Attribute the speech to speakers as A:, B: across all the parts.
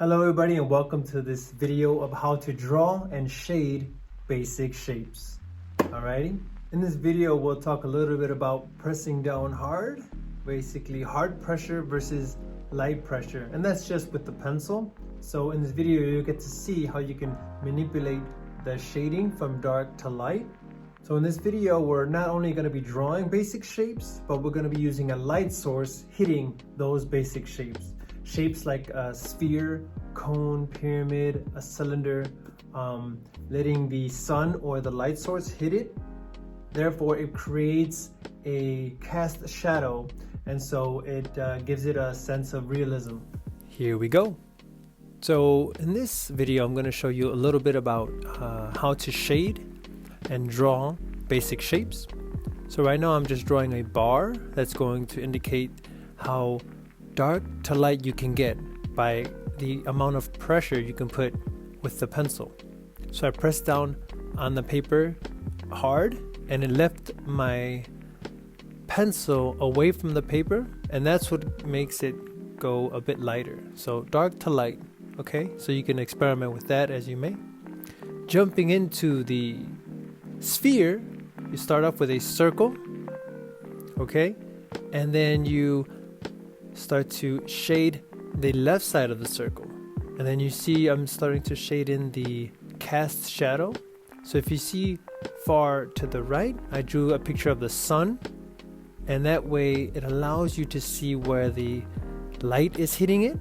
A: Hello everybody and welcome to this video of how to draw and shade basic shapes. Alrighty, in this video we'll talk a little bit about pressing down hard, basically hard pressure versus light pressure, and that's just with the pencil. So in this video you'll get to see how you can manipulate the shading from dark to light. So in this video we're not only going to be drawing basic shapes, but we're going to be using a light source hitting those basic shapes. Shapes like a sphere, cone, pyramid, a cylinder, letting the sun or the light source hit it. Therefore, it creates a cast shadow, and so it gives it a sense of realism. Here we go. So in this video, I'm going to show you a little bit about how to shade and draw basic shapes. So right now I'm just drawing a bar that's going to indicate how dark to light you can get by the amount of pressure you can put with the pencil. So I pressed down on the paper hard and it left my pencil away from the paper, and that's what makes it go a bit lighter. So dark to light, okay? So you can experiment with that as you may. Jumping into the sphere, you start off with a circle, okay? And then you start to shade the left side of the circle, and then you see I'm starting to shade in the cast shadow. So if you see far to the right, I drew a picture of the sun, and that way it allows you to see where the light is hitting it.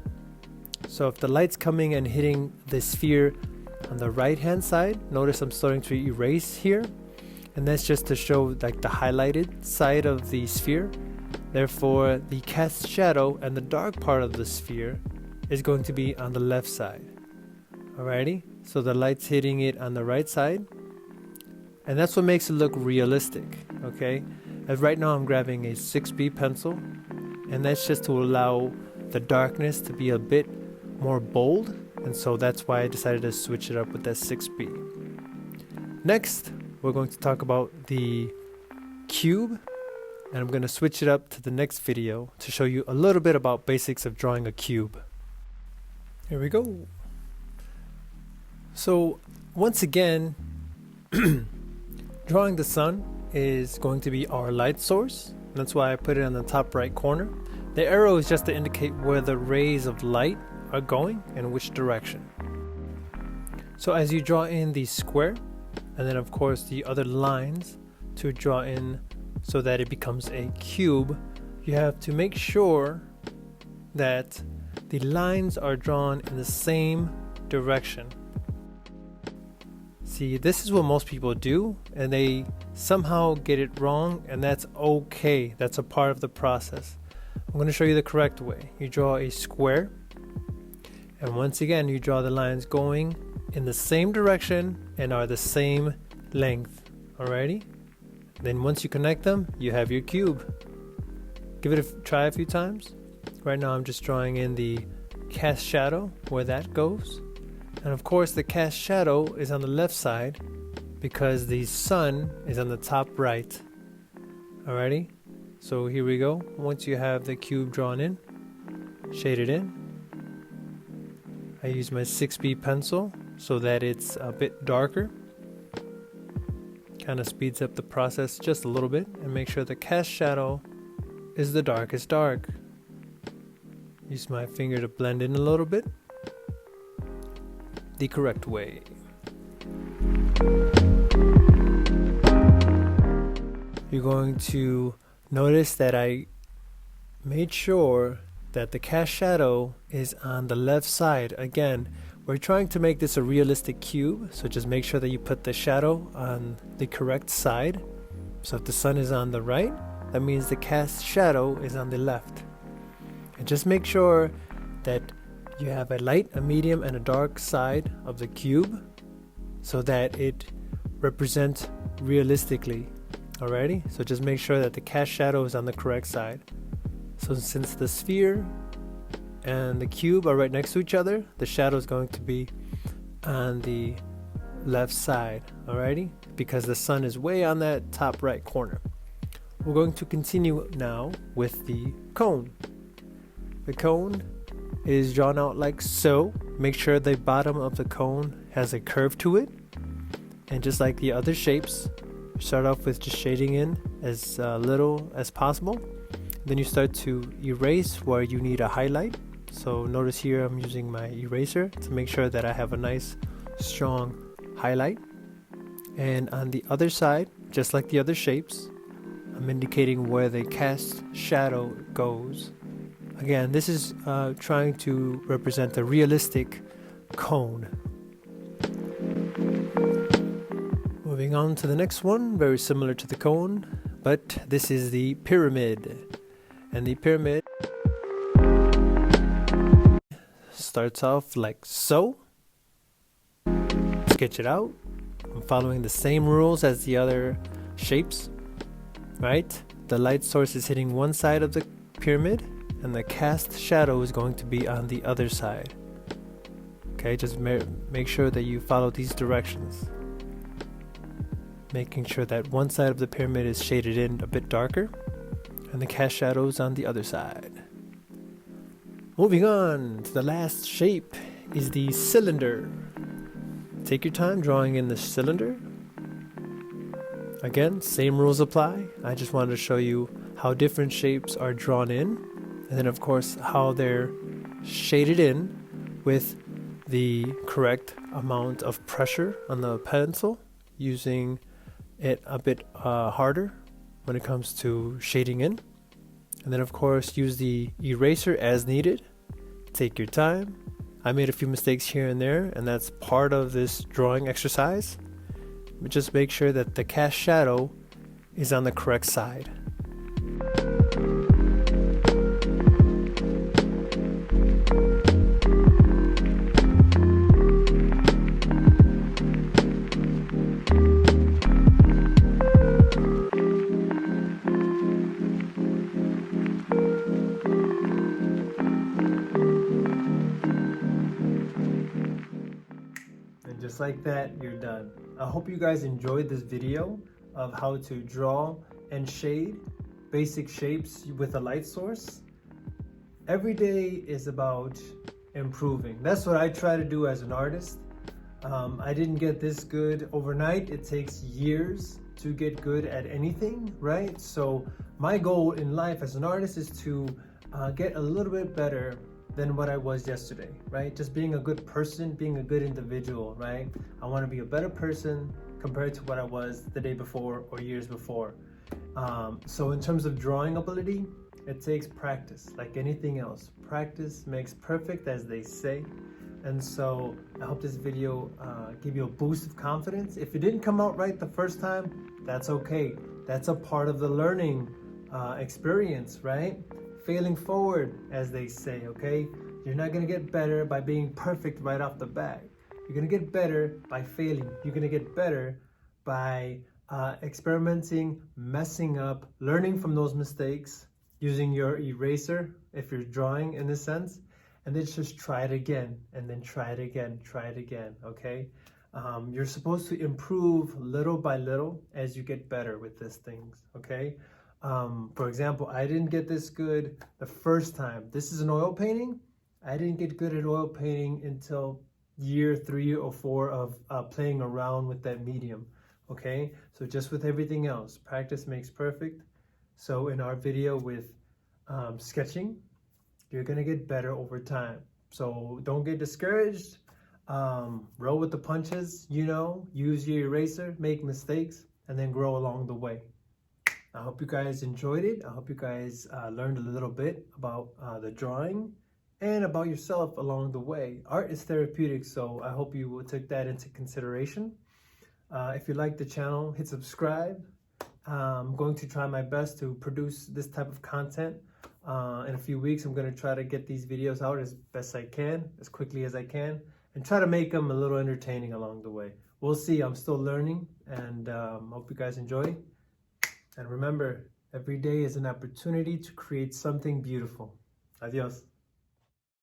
A: So if the light's coming and hitting the sphere on the right hand side, notice I'm starting to erase here, and that's just to show like the highlighted side of the sphere. Therefore, the cast shadow and the dark part of the sphere is going to be on the left side. Alrighty, so the light's hitting it on the right side, and that's what makes it look realistic. Okay, as right now I'm grabbing a 6B pencil, and that's just to allow the darkness to be a bit more bold, and so that's why I decided to switch it up with that 6B. Next, we're going to talk about the cube, and I'm going to switch it up to the next video to show you a little bit about basics of drawing a cube. Here we go. So once again, drawing the sun is going to be our light source. That's why I put it on the top right corner. The arrow is just to indicate where the rays of light are going and which direction. So as you draw in the square, and then of course the other lines to draw in so that it becomes a cube, you have to make sure that the lines are drawn in the same direction. See, this is what most people do, and they somehow get it wrong, and that's okay. That's a part of the process. I'm going to show you the correct way. You draw a square, and once again you draw the lines going in the same direction and are the same length. Alrighty? Then once you connect them, you have your cube. Give it a try a few times. Right now I'm just drawing in the cast shadow where that goes. And of course the cast shadow is on the left side because the sun is on the top right. Alrighty? So here we go. Once you have the cube drawn in, shade it in. I use my 6B pencil so that it's a bit darker. Kind of speeds up the process just a little bit, and make sure the cast shadow is the darkest dark. Use my finger to blend in a little bit. The correct way. You're going to notice that I made sure that the cast shadow is on the left side. Again, we're trying to make this a realistic cube, so just make sure that you put the shadow on the correct side. So if the sun is on the right, that means the cast shadow is on the left. And just make sure that you have a light, a medium, and a dark side of the cube so that it represents realistically. Alrighty? So just make sure that the cast shadow is on the correct side. So since the sphere and the cube are right next to each other, the shadow is going to be on the left side, alrighty? Because the sun is way on that top right corner. We're going to continue now with the cone. The cone is drawn out like so. Make sure the bottom of the cone has a curve to it. And just like the other shapes, start off with just shading in as little as possible. Then you start to erase where you need a highlight. So notice here I'm using my eraser to make sure that I have a nice strong highlight. And on the other side, just like the other shapes, I'm indicating where the cast shadow goes. Again, this is trying to represent a realistic cone. Moving on to the next one, very similar to the cone, but this is the pyramid. And the pyramid starts off like so. Sketch it out. I'm following the same rules as the other shapes, right? The light source is hitting one side of the pyramid and the cast shadow is going to be on the other side. Okay, just make sure that you follow these directions. Making sure that one side of the pyramid is shaded in a bit darker and the cast shadows on the other side. Moving on to the last shape is the cylinder. Take your time drawing in the cylinder. Again, same rules apply. I just wanted to show you how different shapes are drawn in, and then of course how they're shaded in with the correct amount of pressure on the pencil, using it a bit harder when it comes to shading in. And then of course use the eraser as needed. Take your time. I made a few mistakes here and there, and that's part of this drawing exercise. But just make sure that the cast shadow is on the correct side. Just like that, you're done. I hope you guys enjoyed this video of how to draw and shade basic shapes with a light source. Every day is about improving. That's what I try to do as an artist. I didn't get this good overnight. It takes years to get good at anything, right? So my goal in life as an artist is to get a little bit better than what I was yesterday, right? Just being a good person, being a good individual, right? I want to be a better person compared to what I was the day before or years before. So in terms of drawing ability, it takes practice, like anything else. Practice makes perfect, as they say. And so I hope this video give you a boost of confidence. If it didn't come out right the first time, that's okay. That's a part of the learning experience, right? Failing forward, as they say, okay? You're not gonna get better by being perfect right off the bat. You're gonna get better by failing. You're gonna get better by experimenting, messing up, learning from those mistakes, using your eraser if you're drawing in a sense, and then just try it again, and then try it again, okay? You're supposed to improve little by little as you get better with these things, okay? For example, I didn't get this good the first time. This is an oil painting. I didn't get good at oil painting until year 3 or 4 of playing around with that medium, okay? So just with everything else, practice makes perfect. So in our video with sketching, you're gonna get better over time. So don't get discouraged. Roll with the punches, you know, use your eraser, make mistakes, and then grow along the way. I hope you guys enjoyed it. I hope you guys learned a little bit about the drawing and about yourself along the way. Art is therapeutic, so I hope you will take that into consideration. If you like the channel, hit subscribe. I'm going to try my best to produce this type of content. In a few weeks, I'm going to try to get these videos out as best I can, as quickly as I can, and try to make them a little entertaining along the way. We'll see. I'm still learning, and hope you guys enjoy. And remember, every day is an opportunity to create something beautiful. Adios.